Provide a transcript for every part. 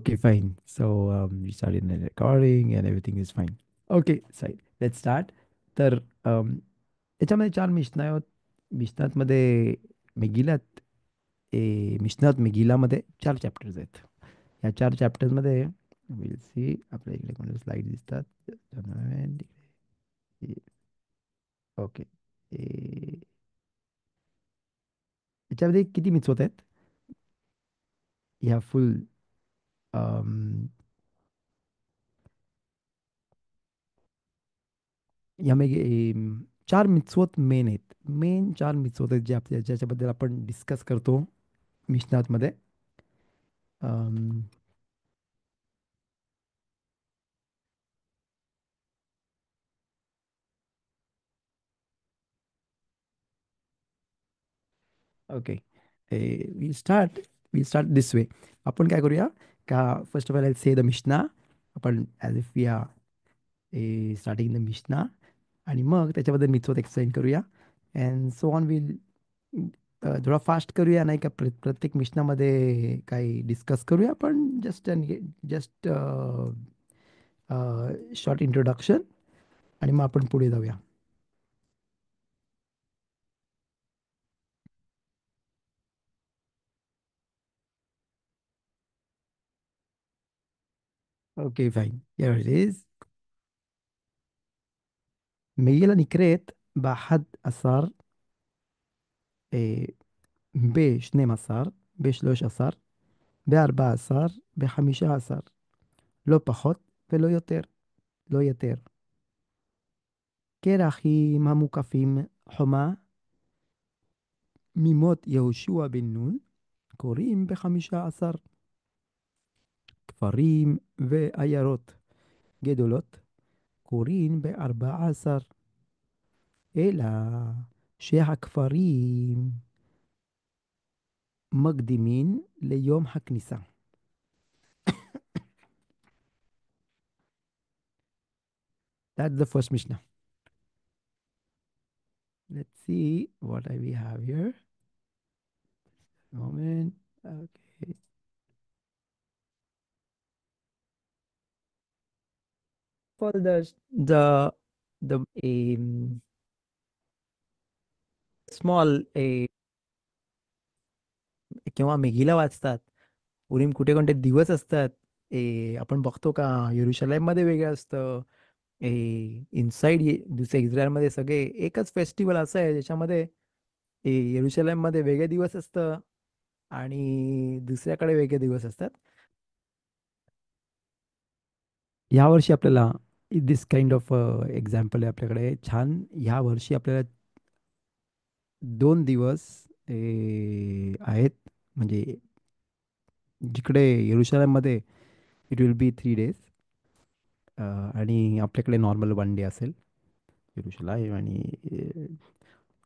Okay, fine. So we started the recording and everything is fine. Okay, so let's start. तर याच्यामध्ये चार मिशना आहेत. मिशनातमध्ये मेगिलात मिशनात मेगिलामध्ये चार चॅप्टर्स आहेत. या चार चॅप्टर्समध्ये विल सी आपल्या इकडे कोणते स्लाईड दिसतात. ओके. याच्यामध्ये किती मिथ्स होत आहेत? ह्या फुल यामध्ये चार मित्सवत मेन आहेत. मेन चार मित्सवत आहेत जे आपल्या ज्याच्याबद्दल आपण डिस्कस करतो मिशनातमध्ये. Um, okay. We start this way. आपण काय करूया का first of all I say the Mishnah. आपण as if we are starting the Mishnah आणि मग त्याच्याबद्दल मित्सवत एक्सप्लेन करूया. अँड सो ऑन विल थोडा फास्ट करूया नाही का प्रत्येक मिशनामध्ये काही डिस्कस करूया पण जस्ट शॉर्ट इंट्रोडक्शन आणि मग आपण पुढे जाऊया. اوكي فاين here it is. ميلا نكريت بحد أثر إيه ב-12, ב-13, ב-14, ב-15, לא פחות ולא יותר, לא יותר. קרחים המוקפים חומה ממות יהושע בן נון קוראים ב-15, כפרים ועיירות גדולות קוראים ב-14, אלא שהכפרים מקדימים ליום הכניסה. That's the first Mishnah. Let's see what we have here. Moment. Okay. For the small किंवा मेघीला वाचतात. उरीम कुठे कोणते दिवस असतात. आपण बघतो का येरुशलेममध्ये वेगळं असतं. इनसाइड दुसऱ्या इस्रायलमध्ये सगळे एकच फेस्टिवल असं आहे ज्याच्यामध्ये येरुशलेममध्ये वेगळे दिवस असतं आणि दुसऱ्याकडे वेगळे दिवस असतात. यावर्षी आपल्याला दिस काइंड ऑफ एक्झाम्पल आहे आपल्याकडे छान. ह्या वर्षी आपल्याला 2 दिवस आहेत. म्हणजे जिकडे येरुशलेममध्ये इट विल बी 3 डेज आणि आपल्याकडे नॉर्मल 1 डे असेल येरुशलेम आणि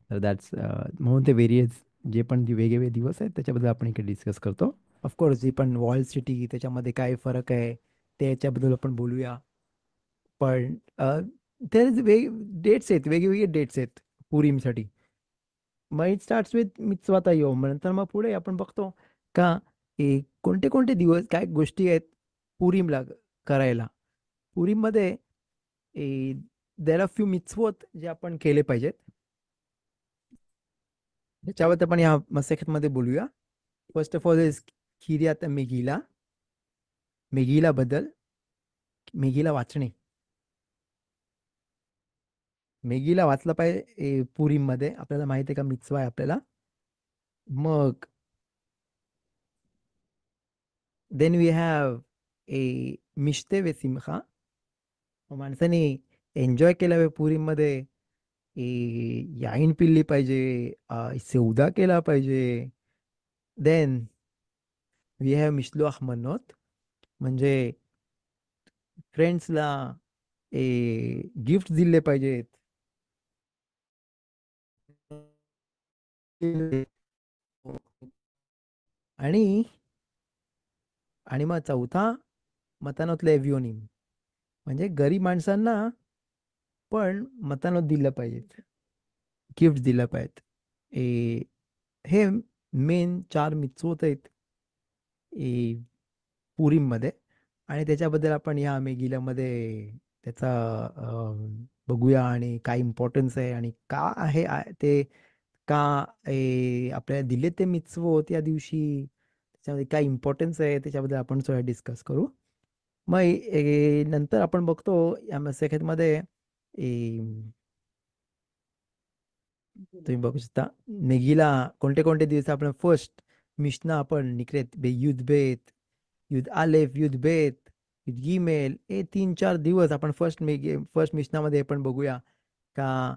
तर दॅट्स म्हणून ते वेरियस जे पण जे वेगवेगळे दिवस आहेत त्याच्याबद्दल आपण इकडे डिस्कस करतो. ऑफकोर्स जी पण वॉल सिटी त्याच्यामध्ये काय फरक आहे त्याच्याबद्दल आपण बोलूया. पण ते डेट्स आहेत वेगवेगळे डेट्स आहेत पुरीमसाठी. मग इट स्टार्ट्स विथ मित्सवाता योम नंतर मग पुढे आपण बघतो का कोणते कोणते दिवस काय गोष्टी आहेत पुरीमला करायला. पुरीममध्ये देर आर फ्यू मित्सवत जे आपण केले पाहिजेत त्याच्याबद्दल आपण या मसेखतमध्ये बोलूया. फर्स्ट ऑफ ऑल इज किर्यात मेगीला. मेगीला बद्दल मेगीला वाचणे. मेगीला वाचलं पाहिजे पुरीममध्ये. आपल्याला माहिती आहे का मित्सवा आहे आपल्याला. मग देन वी हॅव मिश्ते वे सिमखा. माणसाने एन्जॉय केला पाहिजे पुरीमध्ये. याईन पिल्ली पाहिजे. सौदा केला पाहिजे. देन वी हॅव मिशलोख मनोत. म्हणजे फ्रेंड्सला गिफ्ट दिले पाहिजेत. आणि आणि मग चौथा मतानोतले एव्हिओनिम. म्हणजे गरीब माणसांना पण मतानोत दिलं पाहिजेत. गिफ्ट दिलं पाहिजेत. हे मेन चार मित्सवत आहेत पुरीमध्ये. आणि त्याच्याबद्दल आपण या मेगिलामध्ये त्याचा बघूया आणि काय इम्पॉर्टन्स आहे आणि का आहे ते का आपल्याला दिले ते मिtzvot या दिवशी, त्याच्यामध्ये काय इम्पॉर्टन्स आहे त्याच्याबद्दल आपण थोडं डिस्कस करू. मग नंतर आपण बघतो या मसेखेतमध्ये तुम्ही बघू शकता नेगीला कोणते कोणते दिवस आपण फर्स्ट मिशना आपण निकरेत बे युद्ध बेत, युद्ध आलेफ, युद्ध बेत, युद्ध गिमेल, हे 3-4 दिवस आपण फर्स्ट मिशनामध्ये आपण बघूया का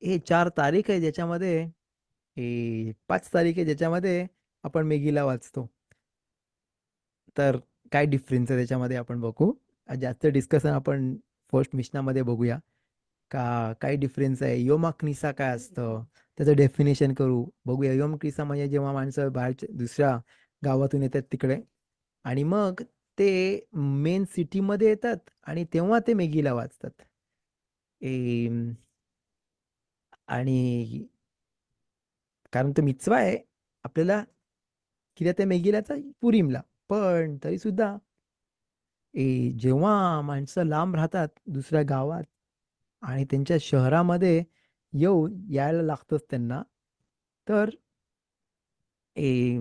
हे 4 तारीख आहे ज्याच्यामध्ये, हे 5 तारीख आहे ज्याच्यामध्ये आपण मेगीला वाचतो. तर काय डिफरन्स आहे त्याच्यामध्ये आपण बघू. जास्त डिस्कशन आपण फर्स्ट मिशनामध्ये बघूया का काय डिफरन्स आहे, योमा क्निसा काय असतं त्याचं डेफिनेशन करू बघूया. योम क्निसा म्हणजे जेव्हा माणसं बाहेरच्या दुसऱ्या गावातून येतात तिकडे आणि मग ते मेन सिटीमध्ये येतात आणि तेव्हा ते मेगीला वाचतात. ए, आणि कारण तो मिtzवा आहे आपल्याला किती त्या मेगीलाचा पुरीमला, पण तरी सुद्धा जेव्हा माणसं लांब राहतात दुसऱ्या गावात आणि त्यांच्या शहरामध्ये यायला लागतंच त्यांना, तर ए,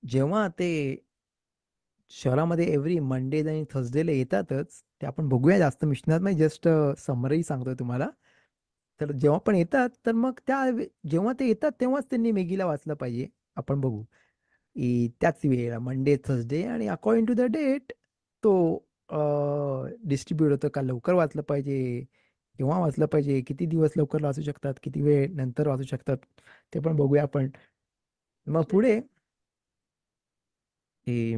जेव्हा ते शहरामध्ये एव्हरी मंडे आणि थर्सडेला येतातच, ते आपण बघूया जास्त मिशनात म्हणजे जस्ट समरी सांगतोय तुम्हाला. तर जेव्हा पण येतात तर मग जेव्हा ते येतात तेव्हाच त्यांनी मेगीला वाचलं पाहिजे. आपण बघू त्याच वेळेला मंडे थर्सडे आणि अकॉर्डिंग टू द डेट तो डिस्ट्रीब्यूट होतं का लवकर वाचलं पाहिजे, केव्हा वाचलं पाहिजे, किती दिवस लवकर वाचू शकतात, किती वेळ नंतर वाचू शकतात, ते पण बघूया आपण. मग पुढे ए,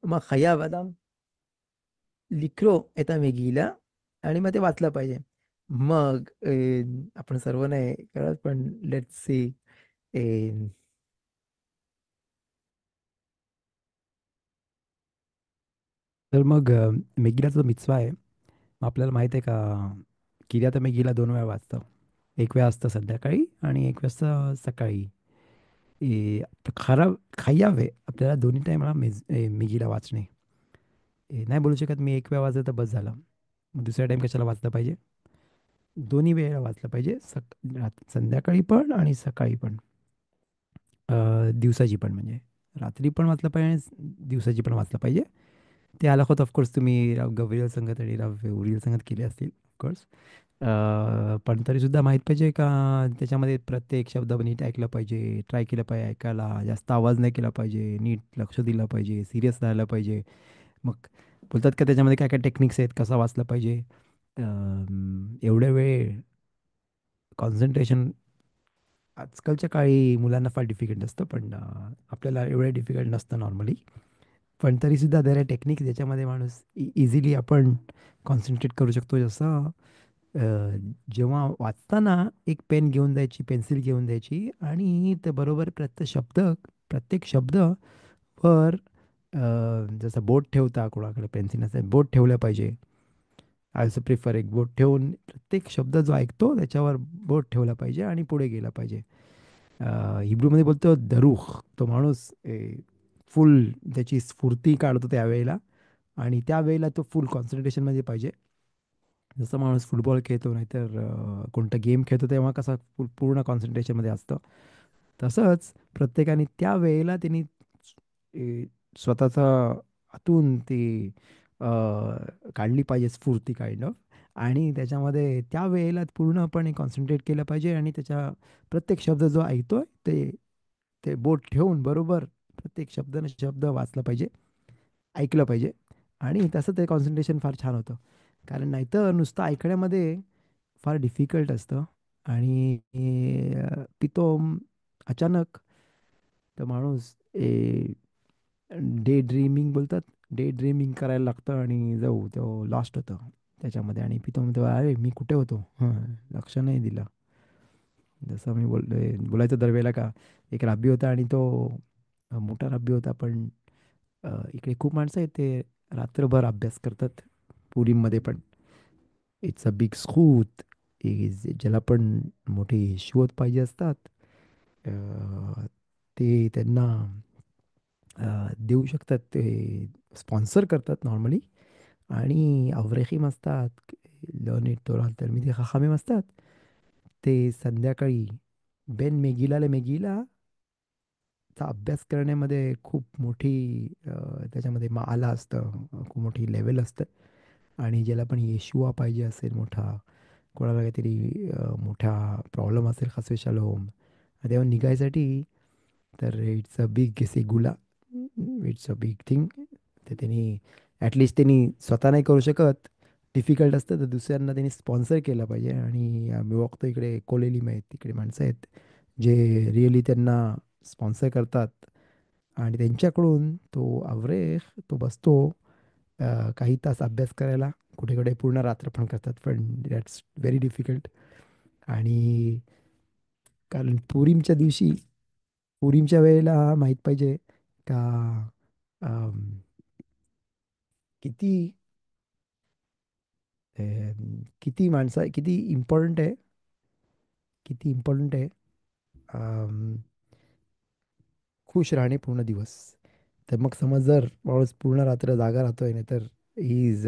मग खया बदाम लिक्रो येता मेगीला आणि मग ते वाचलं पाहिजे. मग आपण सर्व नाही करत पण लेट्स सी. तर मग मेगीला मिtzवा आहे. मग आपल्याला माहित आहे का किर्यात मेगीला 2 वेळा वाचतं. एक वेळा असतं संध्याकाळी आणि एक वेळ असतं सकाळी. खरा खाय्यावे आपल्याला दोन्ही टायमाला मेगीला वाचणे. नाही बोलू शकत मी एक वेळा वाचलं तर बस झालं. मग दुसऱ्या टाइम कशाला वाचलं पाहिजे. दोन्ही वेळेला वाचलं पाहिजे, संध्याकाळी पण आणि सकाळी पण. दिवसाची पण म्हणजे रात्री पण वाचलं पाहिजे आणि दिवसाची पण वाचलं पाहिजे. ते आलाखोत ऑफकोर्स तुम्ही राव गव्हर्नर संगत आणि राव उरियल संगत केले असतील ऑफकोर्स. पण तरीसुद्धा माहीत पाहिजे का त्याच्यामध्ये प्रत्येक शब्द नीट ऐकलं पाहिजे, ट्राय केलं पाहिजे ऐकायला, जास्त आवाज नाही केला पाहिजे, नीट लक्ष दिलं पाहिजे, सिरियस राहायला पाहिजे. मग बोलतात का त्याच्यामध्ये काय काय टेक्निक्स आहेत, कसा वाचलं पाहिजे. एवढ्या वेळ कॉन्सन्ट्रेशन आजकालच्या काळी मुलांना फार डिफिकल्ट असतं, पण आपल्याला एवढं डिफिकल्ट नसतं नॉर्मली. पण तरीसुद्धा देर आर टेक्निक ज्याच्यामध्ये माणूस इझिली आपण कॉन्सन्ट्रेट करू शकतो. जसं जेव्हा वाचताना एक पेन घेऊन जायची, पेन्सिल घेऊन द्यायची आणि ते बरोबर प्रत्येक शब्द वर जसं बोट ठेवता कोणाकडे पेन्सिल नसेल बोट ठेवलं पाहिजे. आय ऑल्सो प्रिफर एक बोट ठेवून प्रत्येक शब्द जो ऐकतो त्याच्यावर बोट ठेवला पाहिजे आणि पुढे गेला पाहिजे. हिब्रूमध्ये बोलतो दरुख तो माणूस फुल त्याची स्फूर्ती काढतो त्यावेळेला आणि त्यावेळेला तो फुल कॉन्सन्ट्रेशनमध्ये पाहिजे. जसं माणूस फुटबॉल खेळतो नाहीतर कोणता गेम खेळतो तेव्हा कसा पूर्ण कॉन्सन्ट्रेशनमध्ये असतं, तसंच प्रत्येकाने त्या वेळेला त्यांनी स्वतःचा आतून ती काढली पाहिजे स्फूर्ती काइंड ऑफ. आणि त्याच्यामध्ये त्या वेळेला पूर्णपणे कॉन्सन्ट्रेट केलं पाहिजे आणि त्याच्या प्रत्येक शब्द जो ऐकतोय ते ते बोट ठेवून बरोबर प्रत्येक शब्द न शब्द वाचला पाहिजे, ऐकलं पाहिजे. आणि तसं ते कॉन्सन्ट्रेशन फार छान होतं. कारण नाहीतर नुसतं ऐकण्यामध्ये फार डिफिकल्ट असतं आणि पितो अचानक तर माणूस डे ड्रीमिंग बोलतात, डे ड्रीमिंग करायला लागतं आणि जाऊ तो लॉस्ट होतं त्याच्यामध्ये आणि पितो म्हणतो अरे मी कुठे होतो, लक्ष नाही दिलं. जसं मी बोलायचं दरवेळेला का एक राबी होता आणि तो मोठा राबी होता, पण इकडे खूप माणसं आहेत ते रात्रभर अभ्यास करतात पुरीमध्ये पण. इट्स अ बिग स्कूत इज ज्याला पण मोठे शोध पाहिजे असतात. ते त्यांना देऊ शकतात, ते स्पॉन्सर करतात नॉर्मली. आणि अव्रेखीम असतात, लर्न इट तोराल तलमिदी खखामीम असतात, ते संध्याकाळी बेन मेगिला मेगिला चा अभ्यास करण्यामध्ये खूप मोठी त्याच्यामध्ये आला असतं, खूप मोठी लेवल असतं. आणि ज्याला पण येशुआ पाहिजे असेल मोठा, कोणाला काहीतरी मोठा प्रॉब्लेम असेल खासवे शालोम, तेव्हा निघायसाठी, तर इट्स अ बिग सेगुला, इट्स अ बिग थिंग. तर त्यांनी ॲटलिस्ट त्यांनी स्वतः नाही करू शकत, डिफिकल्ट असतं, तर दुसऱ्यांना त्यांनी स्पॉन्सर केलं पाहिजे. आणि मी बघतो इकडे कोलेलीम आहेत, तिकडे माणसं आहेत जे रिअली त्यांना स्पॉन्सर करतात. आणि त्यांच्याकडून तो अवरेख तो बसतो काही तास अभ्यास करायला. कुठे कुठे पूर्ण रात्र पण करतात, पण दॅट्स व्हेरी डिफिकल्ट. आणि कारण पुरीमच्या वेळेला माहीत पाहिजे का अम, किती किती माणसं किती इम्पॉर्टंट आहे, किती इम्पॉर्टंट आहे अम, खुश राहणे पूर्ण दिवस. तर मग समज जर माणूस पूर्ण रात्र जागा राहतोय, नाही तर he is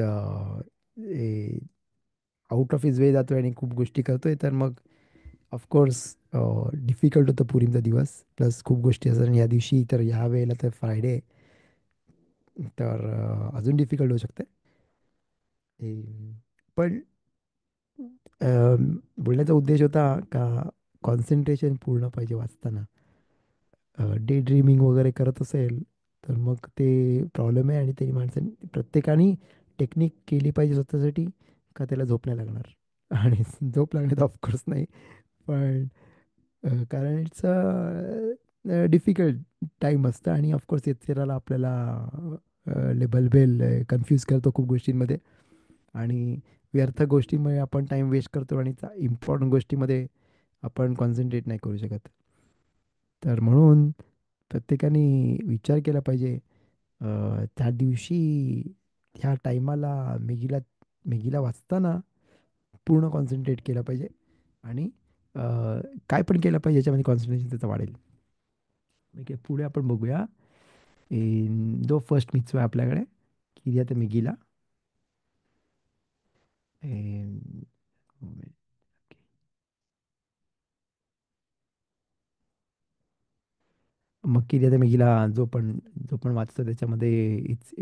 out of his way जातोय आणि खूप गोष्टी करतोय, तर मग ऑफकोर्स डिफिकल्ट होतं पुरीमचा दिवस. प्लस खूप गोष्टी असतात, आणि या दिवशी तर ह्या वेळेला तर फ्रायडे, तर अजून डिफिकल्ट होऊ शकते. पण बोलण्याचा उद्देश होता का कॉन्सन्ट्रेशन पूर्ण पाहिजे वाचताना. डे ड्रीमिंग वगैरे करत असेल, तर मग ते प्रॉब्लेम आहे. आणि ते माणसांनी प्रत्येकाने टेक्निक केली पाहिजे स्वतःसाठी, का त्याला झोप नाही लागणार. आणि झोप लागणे तर ऑफकोर्स नाही, पण कारण इट्स अ डिफिकल्ट टाईम असतं. आणि ऑफकोर्स एचेराला आपल्याला लेबल कन्फ्यूज करतो खूप गोष्टींमध्ये. आणि व्यर्थ गोष्टींमुळे आपण टाईम वेस्ट करतो, आणि इम्पॉर्टंट गोष्टीमध्ये आपण कॉन्सन्ट्रेट नाही करू शकत. तर म्हणून प्रत्येकाने विचार केला पाहिजे, त्या दिवशी ह्या टायमाला मेगीला मेगीला वाचताना पूर्ण कॉन्सन्ट्रेट केलं पाहिजे. आणि अ, काय पण केलं पाहिजे याच्यामध्ये कॉन्सन्ट्रेशन त्याचं वाढेल. ओके, पुढे आपण बघूया. जो फर्स्ट मित्सवा आहे आपल्याकडे, किर्यात मेगीला. मग किर्यात मेगीला जो पण वाचतो त्याच्यामध्ये इट्स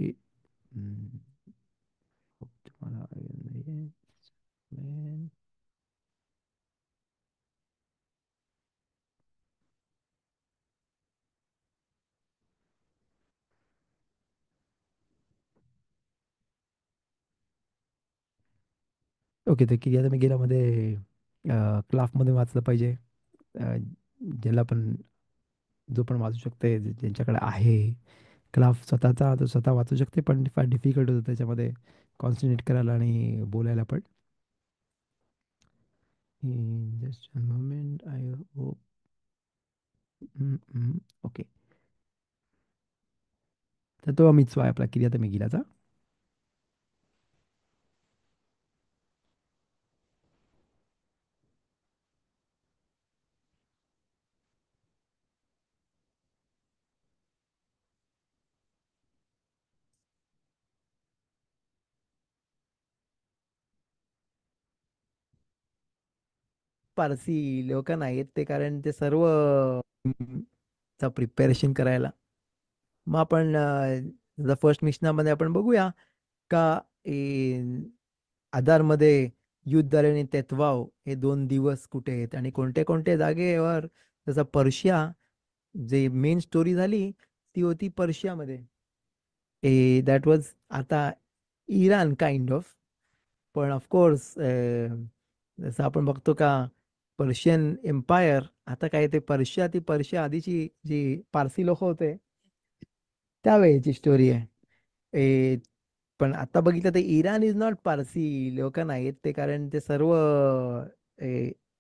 तुम्हाला ओके, तर किर्यात मेगीलामध्ये क्लाफमध्ये वाचलं पाहिजे. अ, ज्याला पण जो पण वाचू शकते, ज्यांच्याकडे आहे क्राफ्ट स्वतःचा, तो स्वतः वाचू शकते. पण फार डिफिकल्ट होतं त्याच्यामध्ये कॉन्सन्ट्रेट करायला आणि बोलायला पण. Just moment I hope. Okay, तर तो मित्सवा आहे आपला किर्यात मेगिलाचा. पारसी लोक नाहीत ते, कारण ते सर्व चा प्रिपरेशन करायला. मग आपण फर्स्ट मिशनामध्ये आपण बघूया का आधारमध्ये युद्ध आणि तेतवाव हे 2 दिवस कुठे आहेत आणि कोणत्या कोणत्या जागेवर. जसं पर्शिया, जे मेन स्टोरी झाली ती होती पर्शियामध्ये. दॅट वॉज आता इराण काइंड ऑफ. पण ऑफकोर्स जसं आपण बघतो का पर्शियन एम्पायर, आता काय ते पर्शिया, ती पर्शिया आधीची जी पारसी लोक होते त्यावेळेची स्टोरी आहे. ए, पण आता बघितलं तर इराण इज नॉट पारसी लोक नाहीत ते, कारण ते सर्व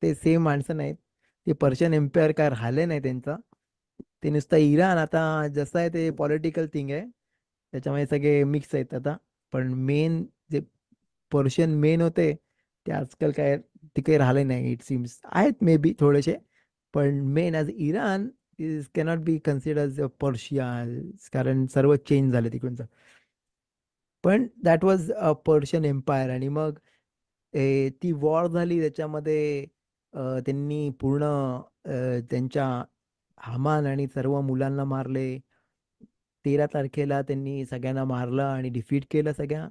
ते सेम माणसं नाहीत. ते पर्शियन एम्पायर काय राहिले नाही त्यांचा. ते नुसतं इराण आता जसं आहे ते पॉलिटिकल थिंग आहे, त्याच्यामध्ये सगळे मिक्स आहेत आता. पण मेन जे पर्शियन मेन होते ते आजकाल काय ते काही राहिले नाही, इट सीम्स आहेत मे बी थोडेसे. पण main as Iran is cannot be consider as Persia, कारण सर्व चेंज झाले तिकडूनचं. पण that was a Persian empire. आणि मग ती वॉर झाली त्याच्यामध्ये त्यांनी पूर्ण त्यांच्या हामान आणि सर्व मुलांना मारले. 13 तारखेला त्यांनी सगळ्यांना मारलं आणि डिफीट केलं सगळ्या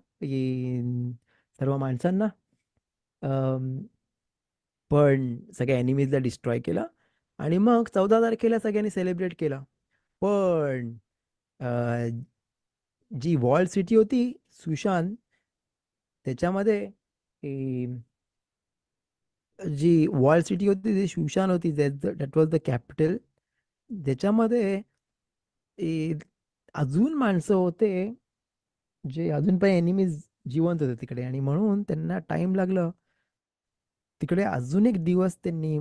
सर्व माणसांना. अम, पण सगळ्या एनिमीजला डिस्ट्रॉय केलं. आणि मग 14 तारखेला सगळ्यांनी सेलिब्रेट केलं. पण अ, जी वॉल सिटी होती सुशांत, त्याच्यामध्ये जी वॉल सिटी होती ती शुशान होती, दॅट वॉज द कॅपिटल. ज्याच्यामध्ये ए, अजून माणसं होते जे अजून पण एनिमीज जिवंत होते तिकडे. आणि म्हणून त्यांना टाइम लागलं तिकडे अजून एक दिवस त्यांनी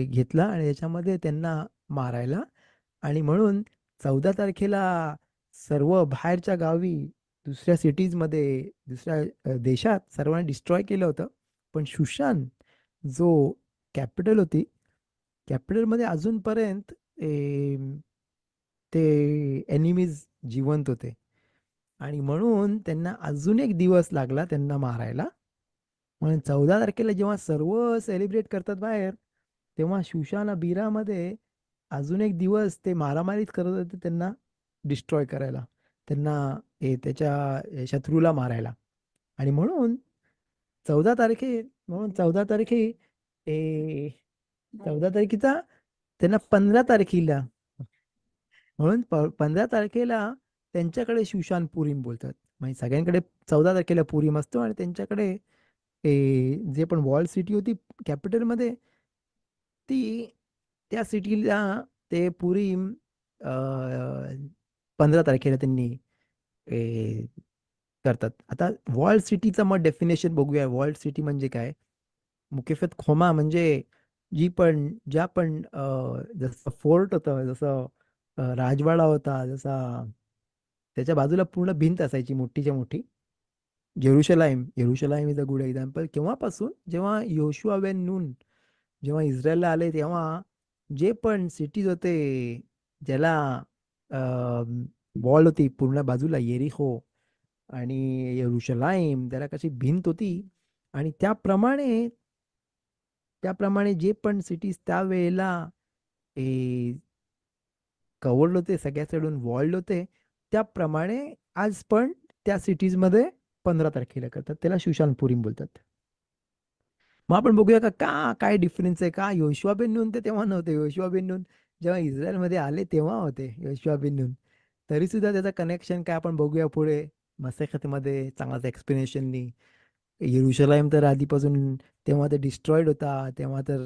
घेतला आणि त्याच्यामध्ये त्यांना मारायला. आणि म्हणून 14 तारखेला सर्व बाहेरच्या गावी, दुसऱ्या सिटीजमध्ये, दुसऱ्या देशात सर्वांनी डिस्ट्रॉय केलं होतं. पण शुशान जो कॅपिटल होती, कॅपिटलमध्ये अजूनपर्यंत ते एनिमीज जिवंत होते. आणि म्हणून त्यांना अजून एक दिवस लागला त्यांना मारायला. म्हणून 14 तारखेला जेव्हा सर्व सेलिब्रेट करतात बाहेर, तेव्हा शुशाना बिरामध्ये अजून एक दिवस ते मारामारीच करत होते त्यांना डिस्ट्रॉय करायला, त्यांना त्याच्या शत्रूला मारायला. आणि म्हणून 14 तारखे म्हणून 14 तारखे ए 14 तारखेचा त्यांना 15 तारखेला, म्हणून 15 तारखेला त्यांच्याकडे शुशान पुरीम बोलतात. म्हणजे सगळ्यांकडे 14 तारखेला पुरीम असतो आणि त्यांच्याकडे जे पण वॉल सिटी होती कॅपिटलमध्ये, ती त्या सिटीला ते पुरीम 15 तारखेला त्यांनी ए, करतात. आता वॉल सिटीचं मग डेफिनेशन बघूया. वॉल सिटी म्हणजे काय? मुकेफत खोमा म्हणजे ज्या पण जसं फोर्ट होतं, जसं राजवाडा होता, जसा त्याच्या बाजूला पूर्ण भिंत असायची मोठीच्या मोठी. येरुशलाईम इज अ गुड एक्झाम्पल. केव्हापासून? जेव्हा योशुआ बेन नून जेव्हा इस्रायलला आले, तेव्हा जे पण सिटीज होते ज्याला वॉल होती पूर्ण बाजूला, येरिहो आणि येरुशलाईम, त्याला कशी भिंत होती. आणि त्याप्रमाणे जे पण सिटीज त्यावेळेला कवर्ड होते, सगळ्या साईडून वॉल्ड होते, त्याप्रमाणे आज पण त्या सिटीजमध्ये 15 तारखेला करतात. त्याला शुशानपुरीम बोलतात. मग आपण बघूया का का काय डिफरन्स आहे. का योशुआ बिन नून ते तेव्हा नव्हते. योशुआ बिन नून जेव्हा इस्रायलमध्ये आले तेव्हा होते योशुआ बिन नून. तरी सुद्धा त्याचं कनेक्शन काय आपण बघूया पुढे मसेखतमध्ये चांगलाच एक्सप्लेनेशननी. येरुशलाईम तर आधीपासून तेव्हा ते डिस्ट्रॉईड होता. तेव्हा तर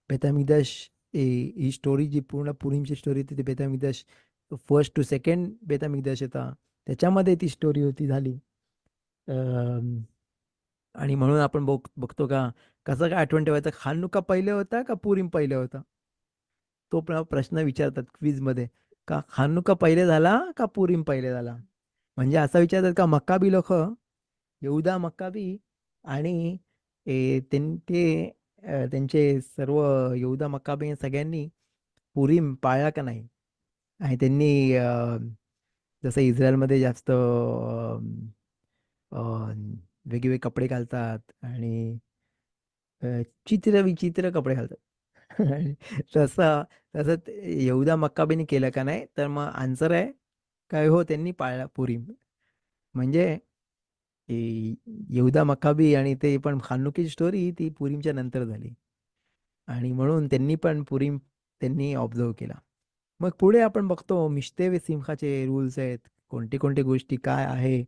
बेतामिकदाश, ही स्टोरी जी पूर्ण पुरीमची स्टोरी होती, ती बेतामिकदाश फर्स्ट टू सेकंड बेतामिकदाश होता, त्याच्यामध्ये ती स्टोरी होती झाली. अं, आणि म्हणून आपण बघतो का कसं काय आठवण ठेवायचं, खानुका पहिले होता का पुरीम पहिले होता. तो प्रश्न विचारतात क्विजमध्ये, का खानुका पहिले झाला का पुरीम पहिले झाला. म्हणजे असं विचारतात का मक्काबी लोक, यहुदा मक्काबी आणि त्यांचे सर्व यहुदा मक्काबी सगळ्यांनी पुरीम पाळला का नाही. आणि त्यांनी जसं इस्रायलमध्ये जास्त वेगवेगळे कपडे घालतात आणि चित्र विचित्र कपडे घालतात. आणि तसं तसं यहुदा मक्काबीने केलं का नाही, तर मग आन्सर आहे काय, हो त्यांनी पाळला पुरीम. म्हणजे यहुदा मक्काबी आणि ते पण खानुकीची स्टोरी ती पुरीमच्या नंतर झाली. आणि म्हणून त्यांनी पण पुरीम त्यांनी ऑब्झर्व केला. मग पुढे आपण बघतो मिश्ते वे सिमखाचे रूल्स आहेत. कोणते कोणते गोष्टी काय आहे,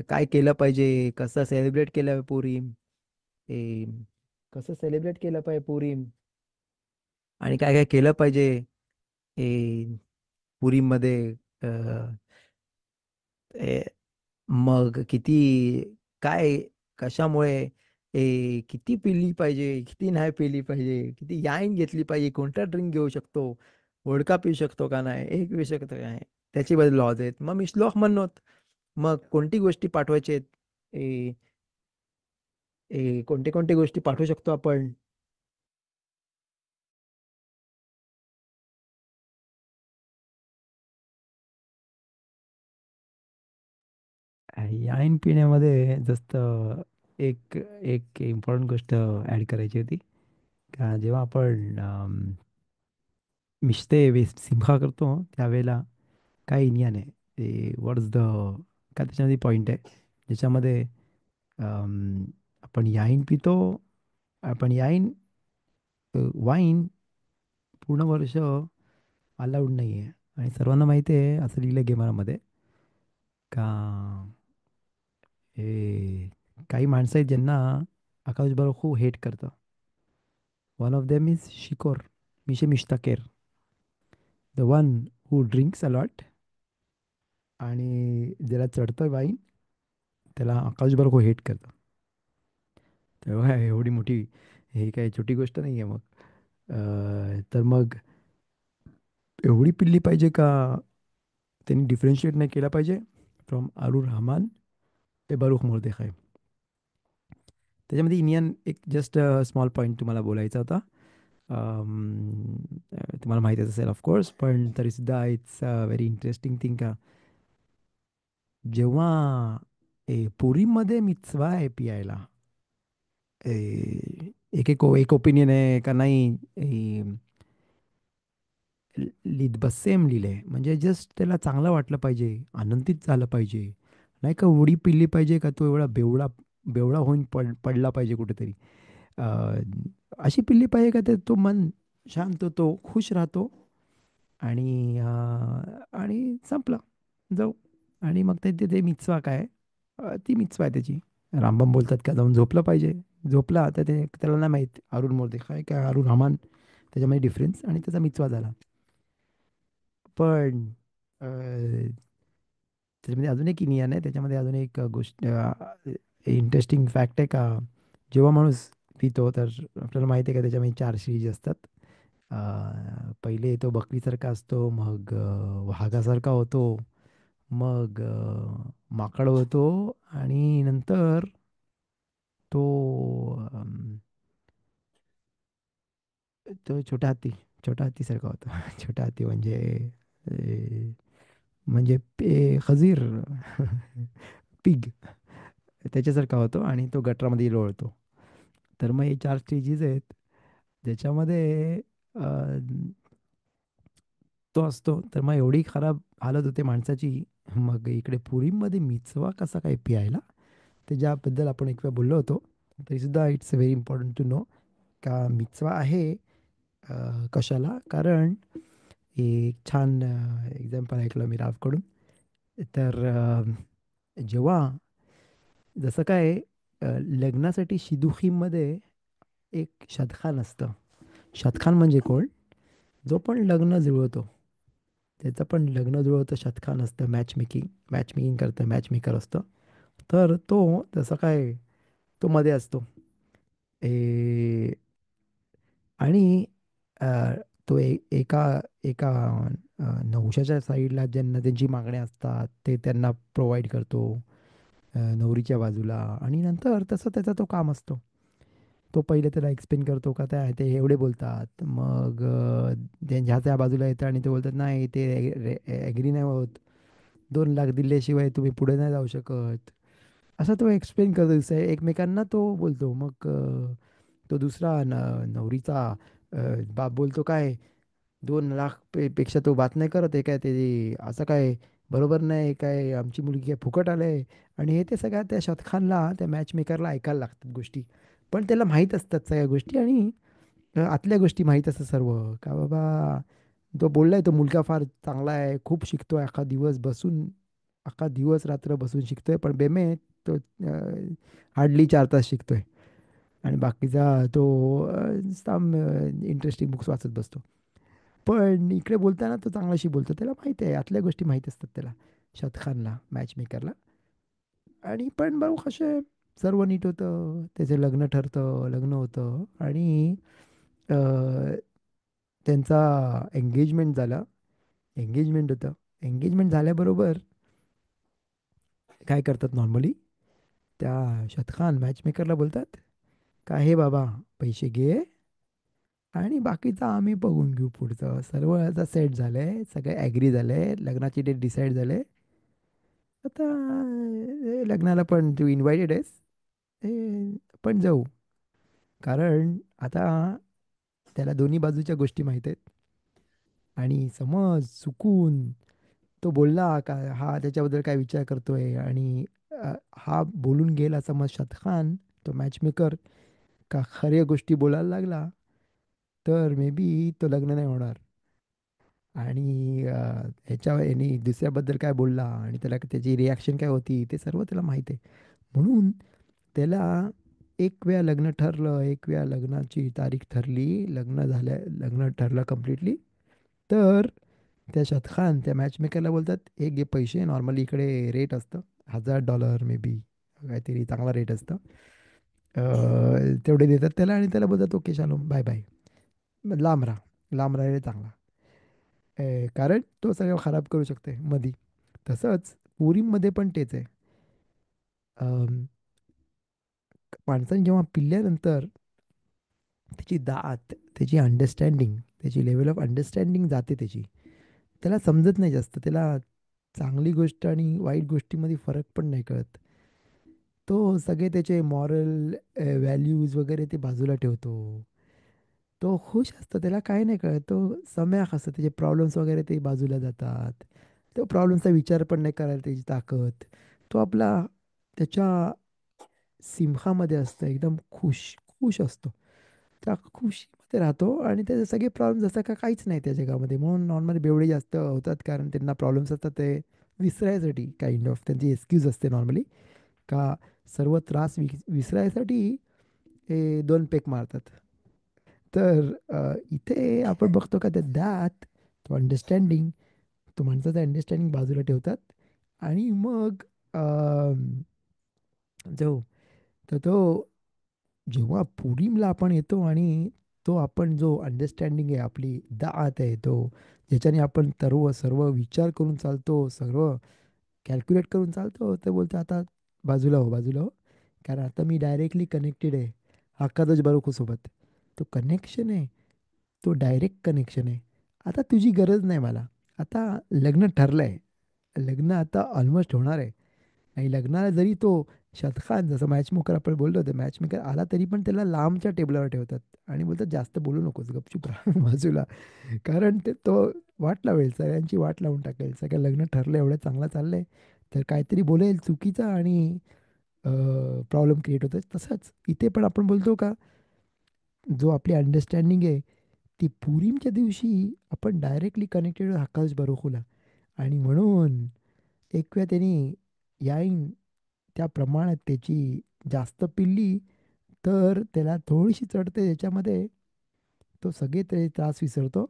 काय केलं पाहिजे, कसं सेलिब्रेट केलं पुरीम, ए, कसं सेलिब्रेट केलं पाहिजे पुरीम, आणि काय काय केलं पाहिजे पुरीमध्ये. अ, ए, मग काय कशामुळे किती पिली पाहिजे, किती नाही पिली पाहिजे, किती याईन घेतली पाहिजे, कोणता ड्रिंक घेऊ शकतो, वोडका पिऊ शकतो का नाही, एक पिऊ शकतो का नाही, त्याची बदल लॉज आहेत. मग मिशलोक म्हणत, मग कोणती गोष्टी पाठवायचे आहेत, ए, कोणते कोणते गोष्टी पाठवू शकतो आपण. याईन पिण्यामध्ये जास्त एक एक इम्पॉर्टंट गोष्ट ॲड करायची होती का जेव्हा आपण मिश्ते वेस्ट सिंहा करतो त्यावेळेला काय नियम आहे ते व्हॉट इज द काय त्याच्यामध्ये पॉईंट आहे ज्याच्यामध्ये अम, आपण याईन पितो आपण याईन वाईन पूर्ण वर्ष अलाउड नाही आहे आणि सर्वांना माहिती आहे असं लिहिलं गेमामध्ये का हे काही माणसं आहेत ज्यांना आकाश बरोबर खूप हेट करतं वन ऑफ देम इज शिकोर मिशे मिश्ताकेर the one who drinks a lot आणि ज्याला चढतं वाईन त्याला आकाश बरोबर हेट करतं तेव्हा एवढी मोठी हे काही छोटी गोष्ट नाही आहे मग तर मग एवढी पिल्ली पाहिजे का त्यांनी डिफरन्शिएट नाही केला पाहिजे फ्रॉम अरुर रहमान ते बरूख मुर्देखाय त्याच्यामध्ये इंडियन एक जस्ट स्मॉल पॉईंट तुम्हाला बोलायचा होता तुम्हाला माहितीच असेल ऑफकोर्स पण तरीसुद्धा it's a very interesting thing का जेव्हा पुरीमध्ये मिtzवा आहे पियायला एक ओपिनियन आहे का नाही लितबसेम लिहिलंय म्हणजे जस्ट त्याला चांगलं वाटलं पाहिजे आनंदित झालं पाहिजे नाही का उडी पिल्ली पाहिजे का तो एवढा बेवडा बेवडा होऊन पडला पाहिजे कुठेतरी अशी पिल्ली पाहिजे का ते तो मन शांत होतो खुश राहतो आणि संपलं जाऊ आणि मग ते मिचवा काय ती मिचवा आहे त्याची रामबाम बोलतात का जाऊन झोपलं पाहिजे झोपला तर ते त्याला नाही माहीत अरुण मोरदे काय काय अरुण हमान त्याच्यामध्ये डिफरन्स आणि त्याचा मिचवा झाला पण त्याच्यामध्ये अजून एक नियम आहे त्याच्यामध्ये अजून एक गोष्ट इंटरेस्टिंग फॅक्ट आहे का जेव्हा माणूस पितो तर आपल्याला माहिती आहे का त्याच्यामध्ये चार स्टेज असतात पहिले तो बकरीसारखा असतो मग वाघासारखा होतो मग माकड होतो आणि नंतर तो तो छोटा हत्तीसारखा होता छोटा हत्ती म्हणजे खजीर पिग त्याच्यासारखा होतो आणि तो गटरामध्ये लोळतो तर मग हे चार स्टेजेस आहेत ज्याच्यामध्ये अ, तो असतो तर मग एवढी खराब हालत होते माणसाची मग इकडे पुरीमध्ये मिचवा कसा काय पियायला त्याच्याबद्दल आपण एक वेळा बोललो होतो तरीसुद्धा it's very important to know का मिचवा आहे कशाला कारण एक छान एक्झाम्पल ऐकलं मी रावकडून तर जेव्हा जसं काय लग्नासाठी शिदुखीमध्ये एक शतखान असतं शतखान म्हणजे कोण जो पण लग्न जुळवतो त्याचं पण लग्न जुळवतं शतखान असतं मॅच मेकिंग करतं मॅच मेकर असतं तर तो जसं काय तो मध्ये असतो ए, आणि अ, तो एका एका नवशाच्या साईडला ज्यांना त्यांची मागण्या असतात ते त्यांना प्रोव्हाइड करतो नवरीच्या बाजूला आणि नंतर तसं त्याचा तो काम असतो तो पहिले त्याला एक्सप्लेन करतो का त्या ते एवढे बोलतात मग त्यांच्या त्या बाजूला येतं आणि ते बोलतात नाही ते ॲग्री नाही होत 2 लाख दिल्याशिवाय तुम्ही पुढे नाही जाऊ शकत असा तो एक्सप्लेन करतो एकमेकांना तो बोलतो मग तो दुसरा नवरीचा बाप बोलतो काय 2 लाख पेक्षा तो बात नाही करत आहे काय ते असं काय बरोबर नाही काय आमची मुलगी काय फुकट आलंय आणि हे ते सगळ्या त्या शतखानला त्या मॅच मेकरला ऐकायला लागतात गोष्टी पण त्याला माहीत असतात सगळ्या गोष्टी आणि आतल्या गोष्टी माहीत असतात सर्व का बाबा तो बोललाय तो मुलगा फार चांगला आहे खूप शिकतोय अख्खा दिवस रात्र बसून शिकतोय पण बेमे तो हार्डली 4 तास शिकतोय आणि बाकीचा तो इंटरेस्टिंग बुक्स वाचत बसतो पण इकडे बोलताना तो चांगल्याशी बोलतो त्याला माहिती आहे आतल्या गोष्टी माहीत असतात त्याला शतखानला मॅच मेकरला आणि पण भाऊ कसे सर्व नीट होतं त्याचं लग्न ठरतं लग्न होतं आणि अ, त्यांचा एंगेजमेंट झाला एंगेजमेंट होतं एंगेजमेंट झाल्याबरोबर काय करतात नॉर्मली त्या शतखान मॅचमेकरला बोलतात का हे बाबा पैसे घे आणि बाकीचं आम्ही बघून घेऊ पुढचं सर्व आता सेट झालंय सगळे ॲग्री झालंय लग्नाची डेट डिसाईड झाले आता लग्नाला पण तू इन्व्हायटेड आहेस, पण जाऊ. कारण आता त्याला दोन्ही बाजूच्या गोष्टी माहीत आहेत. आणि समज चुकून तो बोलला का हा त्याच्याबद्दल काय विचार करतोय, आणि हा बोलून गेला समज शतखान, तो मॅच मेकर, का खऱ्या गोष्टी बोलायला लागला, तर मे बी तो लग्न नाही होणार. आणि ह्याच्या याने दुसऱ्याबद्दल काय बोलला आणि त्याला त्याची रिॲक्शन काय होती ते सर्व त्याला माहिती आहे. म्हणून त्याला एक वेळा लग्न ठरलं, एक वेळा लग्नाची तारीख ठरली, लग्न झाल्या, लग्न ठरलं कम्प्लिटली, तर त्या शतखान त्या मॅचमेकरला बोलतात, "एक घे पैसे." नॉर्मली इकडे रेट असतं $1000 मे बी, काहीतरी चांगला रेट असतं. तेवढे देतात त्याला आणि त्याला बोलतात, "ओके शालोम, बाय बाय, लांब राहा." लांब राहिलं चांगला. कारण तो सगळं खराब करू शकते मधी. तसंच पोरींमध्ये पण तेच आहे. अम, माणसाने जेव्हा पिल्ल्यानंतर त्याची दात, त्याची अंडरस्टँडिंग, त्याची लेवल ऑफ अंडरस्टँडिंग जाते त्याची. त्याला समजत नाही जास्त. त्याला चांगली गोष्ट आणि वाईट गोष्टीमध्ये फरक पण नाही कळत. तो सगळे त्याचे मॉरल व्हॅल्यूज वगैरे ते बाजूला ठेवतो. तो खुश असतो. त्याला काही नाही कळत. तो सम्याक असतो. त्याचे प्रॉब्लेम्स वगैरे ते बाजूला जातात. तो प्रॉब्लेम्सचा विचार पण नाही करायला त्याची ताकद. तो आपला त्याच्या सिंहामध्ये असतो. एकदम खुश, खुश असतो. त्या खुशीमध्ये राहतो आणि त्याचे सगळे प्रॉब्लेम्स असतात का काहीच नाही त्या जगामध्ये. म्हणून नॉर्मली बेवडे जास्त होतात, कारण त्यांना प्रॉब्लेम्स असतात ते विसरायसाठी, काइंड ऑफ त्यांची एक्सक्यूज असते नॉर्मली, का सर्व त्रास विसरायसाठी हे 2 पेक मारतात. तर इथे आपण बघतो का त्या दॅट, तो अंडरस्टँडिंग, तो माणसाचा अंडरस्टँडिंग बाजूला ठेवतात. आणि मग जो तर तो जेव्हा पुरीमला आपण येतो आणि तो आपण जो अंडरस्टँडिंग आहे, आपली दात आहे, तो ज्याच्याने आपण सर्व सर्व विचार करून चालतो, सर्व कॅल्क्युलेट करून चालतो, तर बोलतो आता बाजूला हो, बाजूला हो. कारण आता मी डायरेक्टली कनेक्टेड आहे हक्कादच सोबत. तो कनेक्शन आहे, तो डायरेक्ट कनेक्शन आहे. आता तुझी गरज नाही मला. आता लग्न ठरलंय, लग्न आता ऑलमोस्ट होणार आहे. आणि लग्नाला जरी तो शतखान, जसं मॅचमेकर आपण बोललो होतो, मॅचमेकर आला तरी पण त्याला लांबच्या टेबलावर ठेवतात आणि बोलतात जास्त बोलू नकोस, गपचूप राहा बाजूला. कारण ते तो वाट लावेल, सगळ्यांची वाट लावून टाकेल. सगळं लग्न ठरलं, एवढं चांगलं चाललंय, तर काहीतरी बोलेल चुकीचा आणि प्रॉब्लेम क्रिएट होतो. तसंच इथे पण आपण बोलतो का, जो आपली अंडरस्टँडिंग आहे, ती पुरीमच्या दिवशी आपण डायरेक्टली कनेक्टेड हक्काच बरोखूला. आणि म्हणून एक वेळा त्यांनी याईन त्या प्रमाणात त्याची जास्त पिल्ली, तर त्याला थोडीशी चढते त्याच्यामध्ये. तो सगळे ते त्रास विसरतो.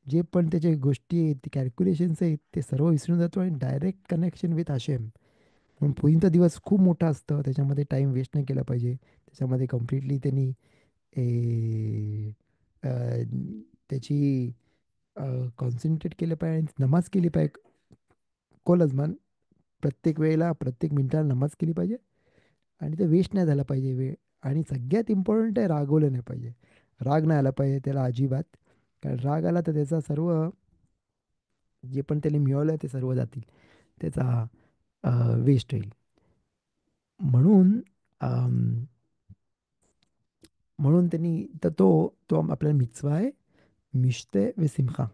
जे पण त्याचे गोष्टी आहेत, ते कॅल्क्युलेशन्स आहेत, ते सर्व विसरून जातो आणि डायरेक्ट कनेक्शन विथ आशेम. म्हणून पुरींचा दिवस खूप मोठा असतं. त्याच्यामध्ये टाईम वेस्ट नाही केला पाहिजे. त्याच्यामध्ये कम्प्लिटली त्यांनी ए, अ, त्याची कॉन्सन्ट्रेट केलं पाहिजे आणि नमाज केली पाहिजे. कोलजमान प्रत्येक वेळेला, प्रत्येक मिनिटाला नमाज केली पाहिजे. आणि ते वेस्ट नाही झाला पाहिजे वेळ. आणि सगळ्यात इम्पॉर्टंट आहे, रागवलं नाही पाहिजे. राग नाही आला पाहिजे त्याला अजिबात. कारण राग आला तर त्याचा सर्व जे पण त्याने मिळवलं ते सर्व जातील. त्याचा वेस्ट होईल. म्हणून अम, म्हणून त्यांनी तर तो तो आपल्याला मिचवा आहे, मिश्ते वे सिमखा.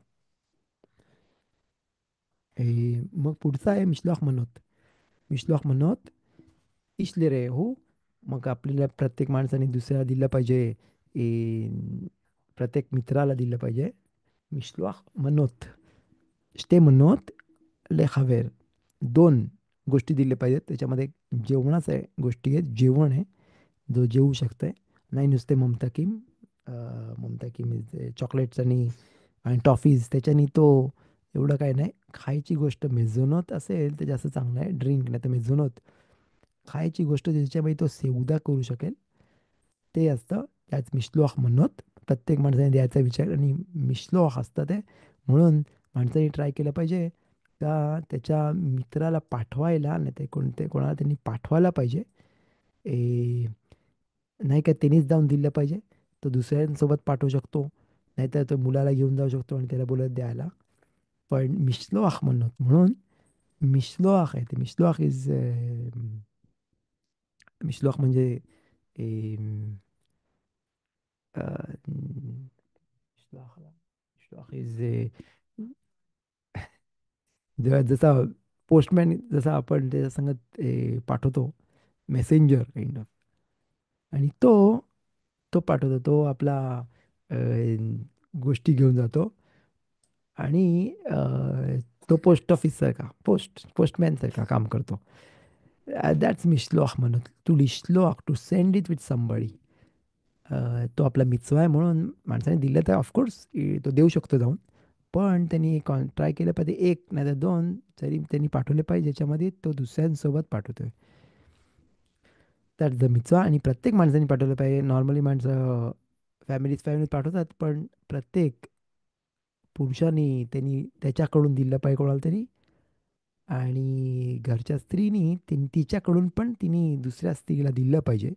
मग पुढचा आहे मिशलॉख मनोत. मिशलॉख मनोत इसले रे हो. मग आपल्याला प्रत्येक माणसाने दुसऱ्याला दिलं पाहिजे. ए, प्रत्येक मित्राला दिलं पाहिजे मिशलॉख मनोत. ते मनोत ले हवेर. 2 गोष्टी दिल्या पाहिजेत. त्याच्यामध्ये जेवणाचं आहे, गोष्टी आहेत, जेवण आहे, जो जेवू शकतंय. नाही नुसते ममताकीम. अ, ममताकीम चॉकलेट्स आणि आणि टॉफीज त्याच्यानी तो एवढं काही नाही. खायची गोष्ट मेझोनोत असेल तर जास्त चांगलं आहे. ड्रिंक नाही तर मेझोनोत. खायची गोष्ट ज्याच्यामध्ये तो सेवदा करू शकेल, ते असतं. त्याच मिशलोach म्हणत प्रत्येक माणसाने द्यायचा विचार आणि मिशलोach असतं ते. म्हणून माणसाने ट्राय केलं पाहिजे का त्याच्या मित्राला पाठवायला, नाही ते कोणते कोणाला त्यांनी पाठवायला पाहिजे. ए, नाही का त्यांनीच जाऊन दिलं पाहिजे. तो दुसऱ्यांसोबत पाठवू शकतो. नाहीतर तो मुलाला घेऊन जाऊ शकतो आणि त्याला बोलत द्यायला. पण मिशलोach म्हणत म्हणून मिशलोआख आहे ते. मिशलोआख इज मिशलोआख म्हणजे मिशलोआख इज जसा पोस्टमॅन जसा आपण त्याच्या संगत पाठवतो मेसेंजर काइंड ऑफ. आणि तो पाठवतो, तो आपला अ, गोष्टी घेऊन जातो. आणि तो पोस्ट ऑफिस सारखा पोस्टमॅन सारखा काम करतो. दॅट्स मिशलोआख म्हणत. टू लिशलोआख, to send it with somebody. तो आपला मिचवा आहे म्हणून माणसाने दिलं तर ऑफकोर्स तो देऊ शकतो जाऊन. पण त्यांनी ट्राय केलं पाहिजे, एक नाही तर दोन जरी त्यांनी पाठवले पाहिजे, ज्याच्यामध्ये तो दुसऱ्यांसोबत पाठवतोय. तर मिचवा. आणि प्रत्येक माणसाने पाठवलं पाहिजे. नॉर्मली माणसं फॅमिलीत पाठवतात, पण प्रत्येक पुरुषांनी त्यांनी त्याच्याकडून दिलं पाहिजे कोणाला तरी. आणि घरच्या स्त्रीनी तिच्याकडून पण तिने दुसऱ्या स्त्रीला दिलं पाहिजे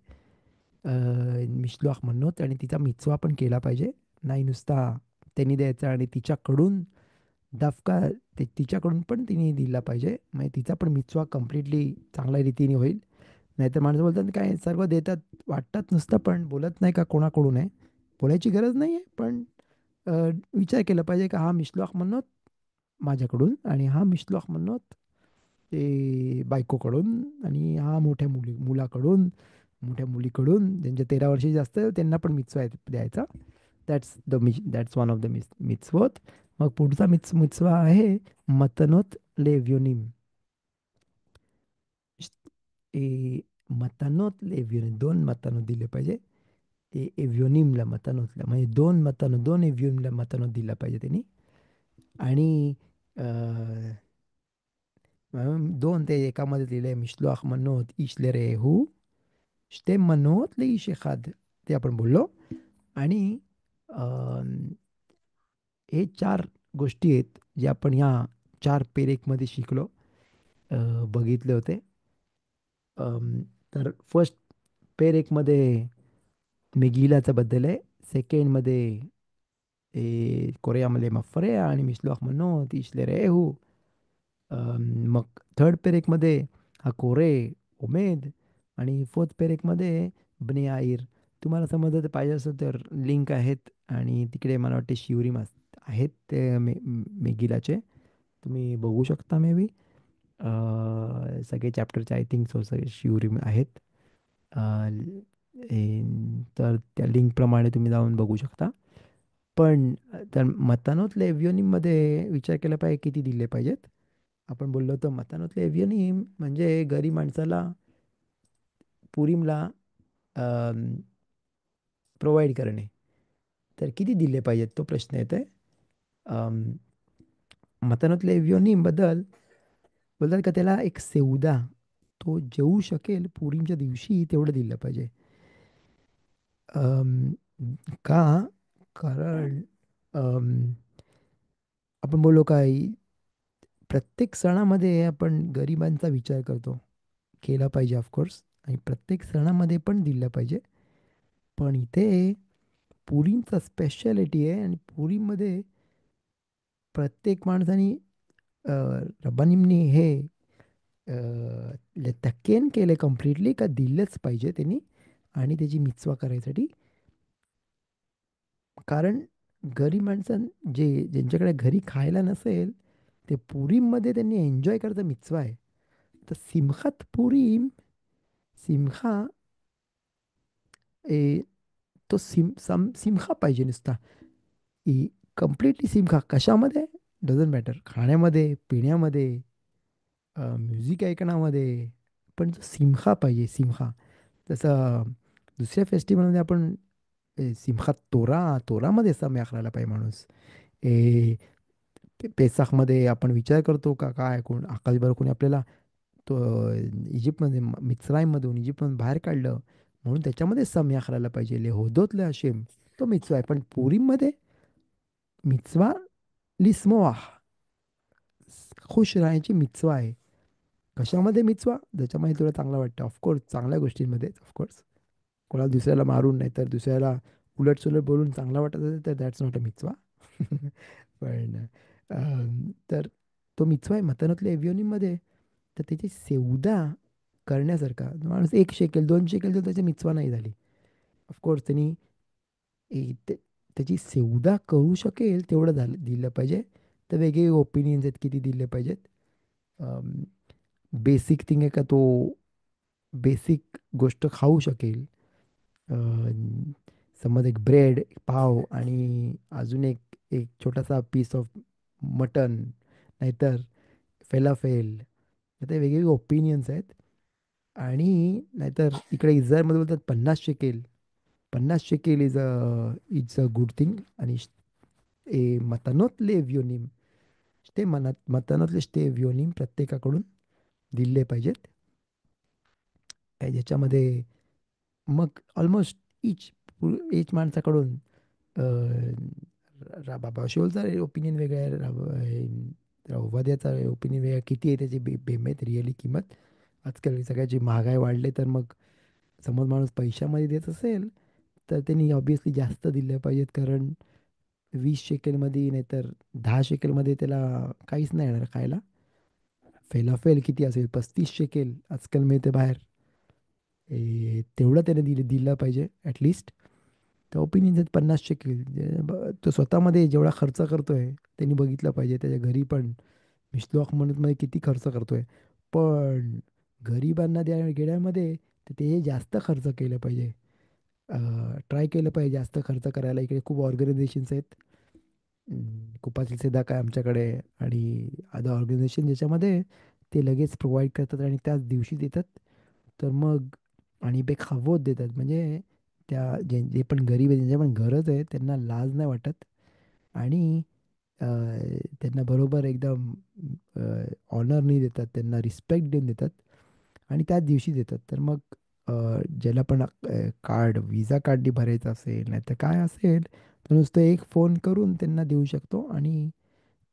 मिशलोआख म्हणून. आणि तिचा मिचवा पण केला पाहिजे. नाही नुसता त्यांनी द्यायचा आणि तिच्याकडून दफका तिच्याकडून पण तिने दिला पाहिजे. म्हणजे तिचा पण मिचवा कम्प्लिटली चांगल्या रीतीने होईल. नाहीतर माणसं बोलतात काय सर्व देतात, वाटतात नुसतं, पण बोलत नाही का कोणाकडून आहे. बोलायची गरज नाही आहे, पण अ, विचार केला पाहिजे का हा मिशलोआख म्हणून माझ्याकडून, आणि हा मिशलोआख म्हणून ते बायकोकडून, आणि हा मुलाकडून, मोठ्या मुलीकडून, ज्यांच्या 13 वर्षी जास्त त्यांना पण मिचवा द्यायचा. दॅट्स वन ऑफ द मिtzvot. मग पुढचा मिचवा आहे मतनोत लेव्योनिम. ए मतनोत लेव्योनिम, दोन मतनोत दिले पाहिजे. एव्योनिमला मतनोतला म्हणजे दोन एव्योनिमला मतनोत दिला पाहिजे त्यांनी. आणि दोन ते एकामध्ये दिले मिशलोआख मनोत इशले रेहू, शते मनोत ले इश एखाद, ते आपण बोललो. आणि अं, हे चार गोष्टी आहेत जे आपण ह्या चार पेरेकमध्ये शिकलो, बघितले होते. तर फर्स्ट पेरेकमध्ये मेगिलाचा बद्दल आहे. सेकंडमध्ये कोरियामध्ये मफरे आणि मिशलोआख मनोत इशले रेहू. मग थर्ड पेरेकमध्ये हा कोरे, उमेद. आणि फोर्थ पेरेकमध्ये बने आईर. तुम्हाला समजलं तर पाहिजे असेल तर लिंक आहेत, आणि तिकडे मला वाटते शिवरिम आहेत ते मेगिलाचे, तुम्ही बघू शकता मे बी. सगळे चॅप्टरचे आय थिंक सो सगळे शिवरिम आहेत. तर त्या लिंकप्रमाणे तुम्ही जाऊन बघू शकता. पण तर मतानोत लेव्योनिममध्ये विचार केला पाहिजे किती दिले पाहिजेत. आपण बोललो होतो मतानुतले एव्हियनिम म्हणजे गरीब माणसाला पुरीमला प्रोव्हाइड करणे. तर किती दिले पाहिजेत तो प्रश्न येतोय. मतानुतले एव्हियनिम बद्दल बोलतात का त्याला एक सेवदा, तो जेवू शकेल पुरीमच्या दिवशी तेवढं दिलं पाहिजे. अम, का? कारण आपण बोललो काय, प्रत्येक सणामध्ये आपण गरिबांचा विचार करतो, केला पाहिजे ऑफकोर्स, आणि प्रत्येक सणामध्ये पण दिलं पाहिजे. पण इथे पुरींचा स्पेशालिटी आहे, आणि पुरीमध्ये प्रत्येक माणसाने रब्बानींनी हे तक्केन केले कम्प्लिटली का दिलंच पाहिजे त्यांनी, आणि त्याची मिचवा करायसाठी. कारण गरीब माणसं ज्यांच्याकडे घरी खायला नसेल, ते पुरीमध्ये त्यांनी एन्जॉय करायचा मिचवा आहे. तर सिमखात पुरीम, सिमखा ए, तो सिमखा पाहिजे नुसता. कम्प्लिटली सिमखा कशामध्ये, डझंट मॅटर, खाण्यामध्ये, पिण्यामध्ये, म्युझिक ऐकण्यामध्ये, पण तो सिमखा पाहिजे, सिमखा. तसं दुसऱ्या फेस्टिवलमध्ये आपण सिमखात तोरामध्ये सामील राहिला पाहिजे माणूस. ए पेसाखमध्ये आपण विचार करतो का काय, कोण आकाशभर कोणी आपल्याला तो इजिप्तमध्ये मिtzrayimमधून इजिप्तमधून बाहेर काढलं, म्हणून त्याच्यामध्ये सामील राहिला पाहिजे. होदोतले हशेम, तो मिtzvah आहे. पण पुरीमध्ये मिtzvah लिस्मोआह, खुश राहायची मिtzvah आहे. कशामध्ये मिचवा, ज्याच्यामध्ये तुला चांगलं वाटतं, ऑफकोर्स चांगल्या गोष्टींमध्येच ऑफकोर्स. कोणाला दुसऱ्याला मारून, नाही तर दुसऱ्याला उलटसुलट बोलून चांगला वाटत असेल तर दॅट्स नॉट अ मिचवा. पण तर तो मिtzवा आहे मतनातल्या एव्हियोनिममध्ये, तर त्याची सेवदा करण्यासारखा माणूस 1 शेकेल 2 शेकेल तर त्याची मिtzवा नाही झाली. ऑफकोर्स त्यांनी त्याची सेवदा करू शकेल तेवढं झालं दिलं पाहिजे. तर वेगळे ओपिनियन्स आहेत किती दिले पाहिजेत. बेसिक थिंग आहे का तो बेसिक गोष्ट खाऊ शकेल. समज एक ब्रेड, एक पाव आणि अजून एक एक छोटासा पीस ऑफ मटन, नाहीतर फेलाफेल. ते वेगवेगळे ओपिनियन्स आहेत. आणि नाहीतर इकडे इस्रायलमध्ये बोलतात 50 shekel. 50 shekel is a good thing. आणि मतनोत लेव्योनिम, ते मतनातले स्टेव्योनिम प्रत्येकाकडून दिले पाहिजेत. ज्याच्यामध्ये मग ऑलमोस्ट इच इच माणसाकडून बाबा शिवलचा ओपिनियन वेगळा आहे, रववाद्याचा ओपिनियन वेगळा आहे. किती आहे त्याची बेमेत रिअली किंमत. आजकाल सगळ्याची महागाई वाढले तर मग समज माणूस पैशामध्ये देत असेल तर त्यांनी ऑब्विसली जास्त दिले पाहिजेत. कारण 20 शेकेलमध्ये नाहीतर 10 शेकेलमध्ये त्याला काहीच नाही येणार खायला. फेलाफेल किती असेल 35 शेकेल आजकाल मिळते बाहेर. तेवढं त्याने दिलं पाहिजे ॲटलिस्ट. तर ओपिनियन्स आहेत 50 शेकेल. तो स्वतःमध्ये जेवढा खर्च करतोय त्यांनी बघितलं पाहिजे. त्याच्या घरी पण मिशलॉक म्हणत मध्ये किती खर्च करतोय. पण गरिबांना घेण्यामध्ये तर ते जास्त खर्च केलं पाहिजे. ट्राय केलं पाहिजे जास्त खर्च करायला. इकडे खूप ऑर्गनायझेशन्स आहेत. कुपाची सेदा काय आमच्याकडे आणि अदर ऑर्गनायझेशन ज्याच्यामध्ये ते लगेच प्रोव्हाइड करतात आणि त्याच दिवशी देतात. तर मग आणि बेखावत देतात. म्हणजे त्या जे पण गरीब आहे ज्यांच्या पण गरज आहे त्यांना लाज नाही वाटत. आणि अ, त्यांना बरोबर एकदम ऑनरनी देतात, त्यांना रिस्पेक्ट देऊन देतात आणि त्याच दिवशी देतात. तर मग अ, ज्याला पण कार्ड विजा कार्डनी भरायचं असेल नाही तर काय असेल तर नुसतं एक फोन करून त्यांना देऊ शकतो आणि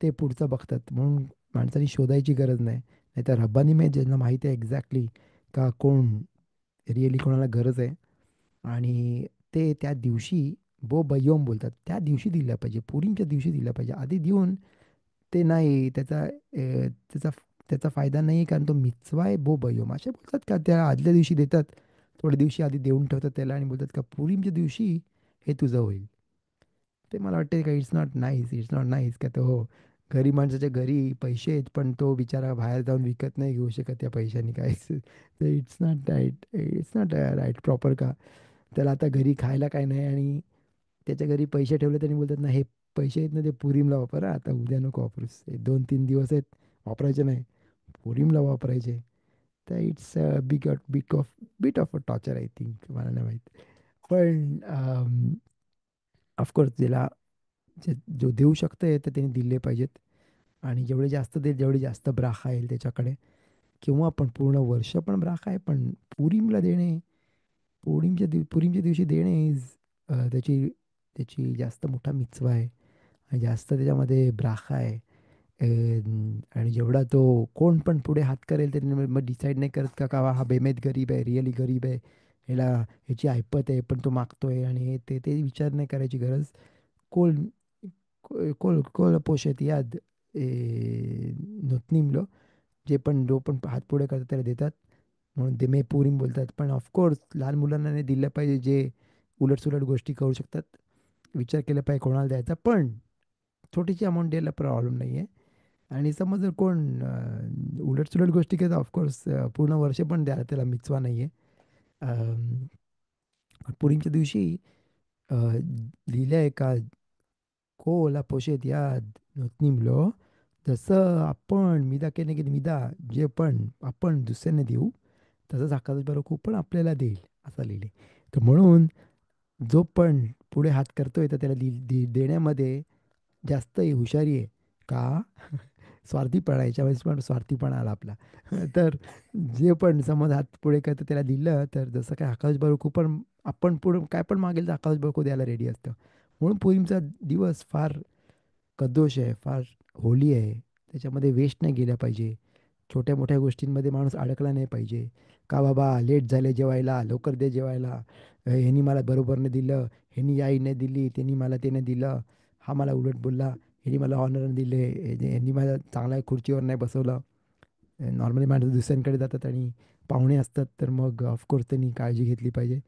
ते पुढचं बघतात. म्हणून माणसाने शोधायची गरज नाही. नाहीतर रब्बानी में ज्यांना माहिती आहे एक्झॅक्टली का कोण रिअली कोणाला गरज आहे आणि ते त्या दिवशी बो बय्योम बोलतात त्या दिवशी दिल्या पाहिजे. पुरींच्या दिवशी दिल्या पाहिजे. आधी देऊन ते नाही त्याचा त्याचा फायदा नाही. कारण तो मिtzवा आहे बो बय्योम असे बोलतात का त्या आदल्या दिवशी देतात. थोड्या दिवशी आधी देऊन ठेवतात त्याला आणि बोलतात का पुरीमच्या दिवशी हे तुझं होईल. ते मला वाटते का it's not nice. It's not nice का तो हो गरीब माणसाच्या घरी पैसे आहेत पण तो बिचारा बाहेर जाऊन विकत नाही घेऊ शकत त्या पैशाने काहीच. It's not right. It's not right proper का त्याला आता घरी खायला काय नाही आणि त्याच्या घरी पैसे ठेवले त्यांनी बोलतात ना हे पैसे आहेत ना ते पुरीमला वापरा. आता उद्या नको वापरूस. 2-3 दिवस आहेत वापरायचे नाही. पुरीमला वापरायचे. तर it's bit of a torture I think. मला नाही माहीत. पण ऑफकोर्स ज्याला जो देऊ शकतंय तर त्यांनी दिले पाहिजेत. आणि जेवढे जास्त देईल जेवढी जास्त ब्राखा येईल त्याच्याकडे. किंवा आपण पूर्ण वर्ष पण ब्राखा आहे पण पुरीमला देणे पुरीमच्या दिवशी देणे इज त्याची त्याची जास्त मोठा मिtzवा आहे. आणि जास्त त्याच्यामध्ये ब्राखा आहे. आणि जेवढा तो कोण पण पुढे हात करेल त्यांनी मग डिसाईड नाही करत का हा बेमेत गरीब आहे रिअली गरीब आहे. ह्याला ह्याची ऐपत आहे पण तो मागतोय आणि हे ते ते विचार नाही करायची गरज. कोल कोल पोषत याद नोतनीम लो. जे पण जो पण हात पुढे करतात त्याला देतात. म्हणून ते मे पुरीम बोलतात. पण ऑफकोर्स लहान मुलांना नाही दिलं पाहिजे जे उलटसुलट गोष्टी करू शकतात. विचार केला पाहिजे कोणाला द्यायचा. पण छोटीशी अमाऊंट द्यायला प्रॉब्लेम नाही आहे. आणि समज जर कोण उलटसुलट गोष्टी करतात ऑफकोर्स पूर्ण वर्ष पण द्या त्याला मिचवा नाही आहे. पुरीमच्या दिवशी लिहिलं आहे का कोला पोषेत याद नोतनीमलो. जसं आपण मिदा केले की मिदा जे पण आपण दुसऱ्याने देऊ तसंच हक्काचं बरोबर पण आपल्याला देईल असं लिहिले. तर म्हणून जो पण पुढे हात करतोय तर त्याला देण्यामध्ये जास्त हुशारी आहे का स्वार्थीपणा याच्यावेळेस पण स्वार्थीपणा आला आपला. तर जे पण समज हात पुढे करतं त्याला दिलं तर जसं काय आकाश बरोबर पण आपण पुढे काय पण मागेल तर आकाश बरोबर द्यायला रेडी असतं. म्हणून पुरीमचा दिवस फार कदोष आहे, फार होली आहे. त्याच्यामध्ये वेस्ट नाही गेला पाहिजे. छोट्या मोठ्या गोष्टींमध्ये माणूस अडकला नाही पाहिजे. का बाबा लेट झाले जेवायला, लवकर दे जेवायला. ह्यानी मला बरोबर नाही दिलं, ह्यानी आई नाही दिली, त्यांनी मला ते नाही दिलं, हा मला उलट बोलला. ह्यांनी मला ऑनर दिले, यांनी मला चांगल्या खुर्चीवर नाही बसवलं. नॉर्मली माणसं दुसऱ्यांकडे जातात आणि पाहुणे असतात, तर मग ऑफकोर्स त्यांनी काळजी घेतली पाहिजे.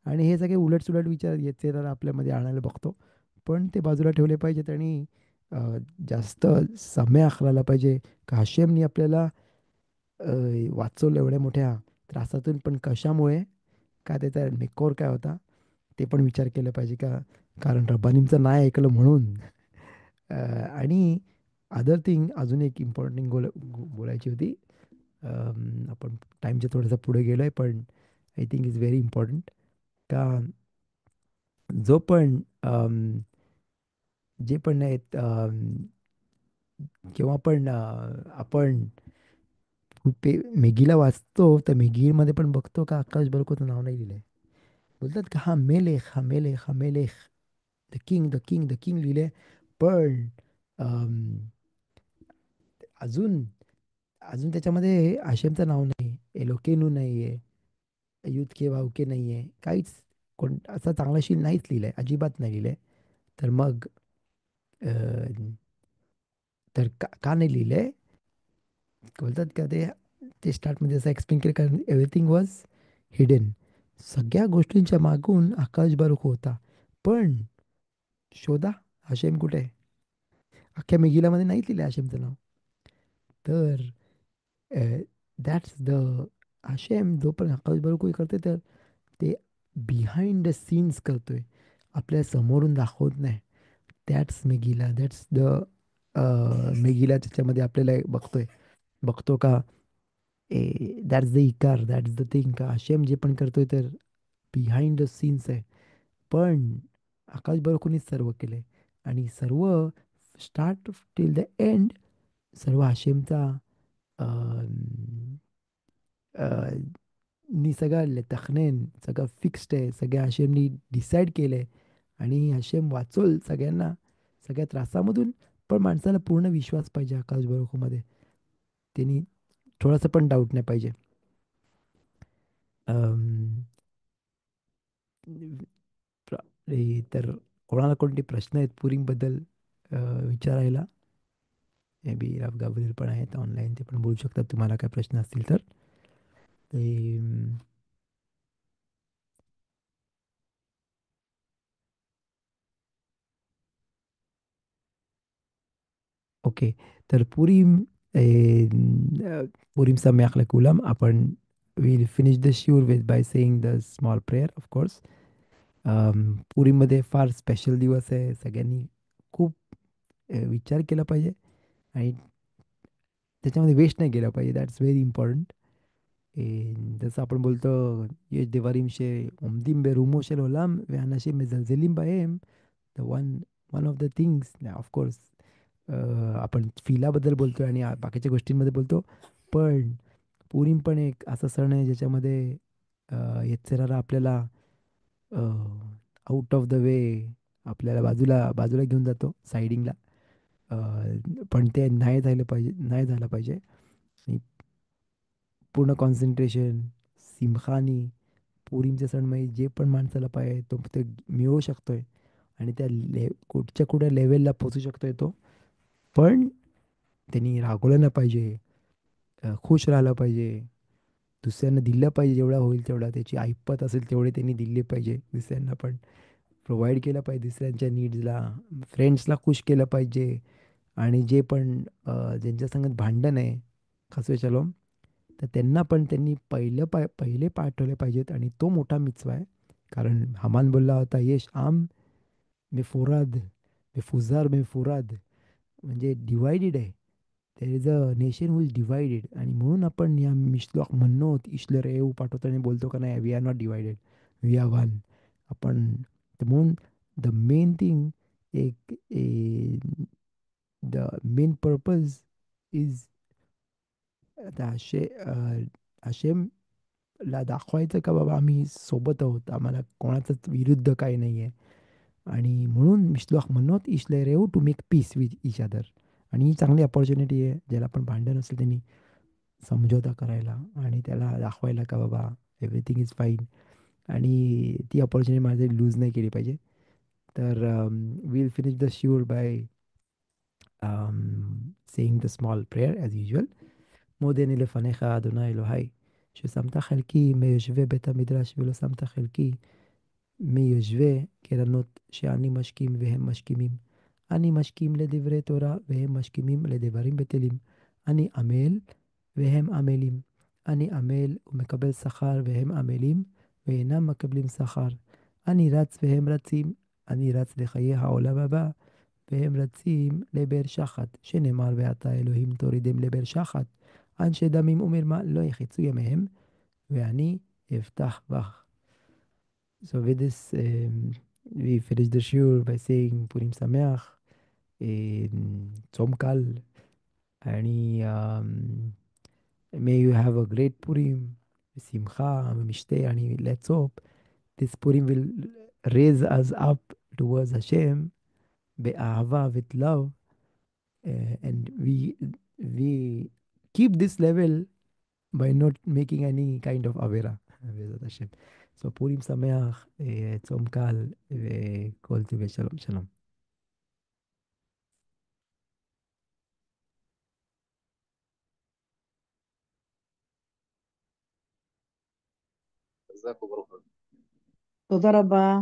आणि हे सगळे उलटसुलट विचार येते तर आपल्यामध्ये आणायला बघतो. पण ते बाजूला ठेवले पाहिजेत आणि अ, जास्त समय आखलायला पाहिजे. काश्यमनी आपल्याला अ, वाचवलं एवढ्या मोठ्या त्रासातून, पण कशामुळे? का त्याचा निकोर काय होता? ते पण विचार केला पाहिजे का? कारण रब्बानींचं नाही ऐकलं म्हणून. आणि अदर थिंग अजून एक इम्पॉर्टंट बोलायची होती. आपण टाईमच्या थोडंसं पुढे गेलोय, पण I think is very important का जो पण जे पण आहेत किंवा पण आपण मेगीला वाचतो, तर मेगीमध्ये पण बघतो का आकाश बर्कूचं नाव नाही लिहिलंय. बोलतात का हा मेलेख, हा मेलेख, हा मेलेख, the king, the king, the king लिहिलंय. पण अम, अजून अजून त्याच्यामध्ये आशेमचं नाव नाही, एलोकेनू नाही आहे, युतके वावके नाही आहे, काहीच कोण असा चांगला शील नाहीच लिहिलंय, अजिबात नाही लिहिलंय. तर मग तर का नाही लिहिलंय? बोलतात का ते ते स्टार्टमध्ये असं एक्सप्लेन केलं, कारण एव्हरीथिंग वॉज हिडन. सगळ्या गोष्टींच्या मागून आकाश बारूक होता. पण शोधा, हाशेम कुठे आहे? अख्ख्या मेगिलामध्ये नाही लिहिलं हाशेमचं नाव. तर दॅट्स द हाशेम जो पण आकाश बारूक करते, तर ते बिहाइंड द सीन्स करतोय, आपल्या समोरून दाखवत नाही. That's Megillah, that's the Megillah त्याच्यामध्ये आपल्याला बघतोय, बघतो का? दॅट्स द इकार, दॅट्स द थिंग का आशेम जे पण करतोय तर बिहाइंड द सीन्स आहे. पण आकाश बर्कूनीच सर्व केलंय आणि सर्व start till the and serve आशेमचा नी सगळं तखनेन सगळं फिक्स्ड आहे, सगळ्या आशेमनी डिसाईड केलंय. आणि आशेम वाचोल सगळ्यांना सगळ्या त्रासामधून. पण माणसाला पूर्ण विश्वास पाहिजे आकाश बर्कूमध्ये. त्यांनी थोडासा पण डाऊट नाही पाहिजे. अम, तर कोणाला कोणते प्रश्न आहेत पुरींबद्दल विचारायला? मे बी राव गावरील पण आहेत ऑनलाईन, ते पण बोलू शकतात तुम्हाला काय प्रश्न असतील तर. ते ओके. तर पुरीम पुरीम सम्याक लकुलम. आपण विल फिनिश द शिवर with by saying the small prayer of course. पुरीमध्ये फार स्पेशल दिवस आहे, सगळ्यांनी खूप विचार केला पाहिजे आणि त्याच्यामध्ये वेस्ट नाही केला पाहिजे. That's very important. जसं आपण बोलतो, येश देवारीम शे ओमदिम बे रुमो शेल ओलाम व्यानाशे मेझलझेलीम बाहेम. The one one of the things of course आपण फिलाबद्दल बोलतोय आणि बाकीच्या गोष्टींमध्ये बोलतो. पण पुरीम पण एक असा सण आहे ज्याच्यामध्ये येत्सराला आपल्याला आउट ऑफ द वे आपल्याला बाजूला बाजूला घेऊन जातो, सायडिंगला. पण ते नाही झालं पाहिजे, नाही झालं पाहिजे. आणि पूर्ण कॉन्सन्ट्रेशन सिमखानी पुरींच्या सणमध्ये जे पण माणसाला पाहिजे तो ते मिळवू शकतोय आणि त्या कुठच्या कुठल्या लेवलला पोचू शकतोय तो. पण त्यांनी रागवलं नाही पाहिजे, खुश राहिलं पाहिजे, दुसऱ्यांना दिलं पाहिजे, जेवढा होईल तेवढा त्याची ऐपत असेल तेवढे त्यांनी दिले पाहिजे. दुसऱ्यांना पण प्रोव्हाइड केलं पाहिजे, दुसऱ्यांच्या नीड्सला, फ्रेंड्सला खुश केलं पाहिजे. आणि जे पण ज्यांच्या संगत भांडण आहे, खसवे चलो, तर त्यांना पण त्यांनी पहिले पाठवले पाहिजेत आणि तो मोठा मिचवा आहे. कारण हमान बोलला होता, येश आम मे फोराद, मे फुजार मे फोराद, म्हणजे डिवायडेड आहे. There is a nation who is divided. आणि म्हणून आपण या मिश्लोक म्हणणं ईश्वर येऊ पाठवतो आणि बोलतो का नाही, we are not divided, we are one. आपण तर म्हणून द मेन थिंग, एक द मेन पर्पज इज आशेमला दाखवायचं का बाबा आम्ही सोबत आहोत, आम्हाला कोणाचंच विरुद्ध काही नाही आहे. आणि म्हणून मिशलोक म्हणत इशले रेऊ to make peace with each other. आणि ही चांगली अपॉर्च्युनिटी आहे, ज्याला पण भांडण असेल त्यांनी समझोता करायला आणि त्याला दाखवायला का बाबा एव्हरीथिंग इज फाईन. आणि ती अपॉर्च्युनिटी माझे लूज नाही केली पाहिजे. तर will finish the shiver by saying the small prayer as usual. מודני לפניך, אדוני אלוהי, ששמת חלקי מיושבי בית המדרש ולא שמת חלקי מיושבי קרנות שאני משכים והם משכימים. אני משכים לדברי תורה והם משכימים לדברים בטלים. אני עמל והם עמלים. אני עמל ומקבל שכר והם עמלים ואינם מקבלים שכר. אני רץ והם רצים. אני רץ לחיי העולם הבא והם רצים לבאר שחת, שנאמר ועתה אלוהים תורידם לבאר שחת. אנשי דמים ומרמה לא יחצו ימיהם, ואני אפתח בך. So with this, we finish the shiur by saying Purim Sameach, Tzom Kal, and may you have a great Purim, Simcha, Mishteh, and let's hope this Purim will raise us up towards Hashem, be'ahava, with love, and we keep this level by not making any kind of avera. בעזרת השם. So פורים שמח, צום קל וכל טוב ושלום שלום. תודה רבה.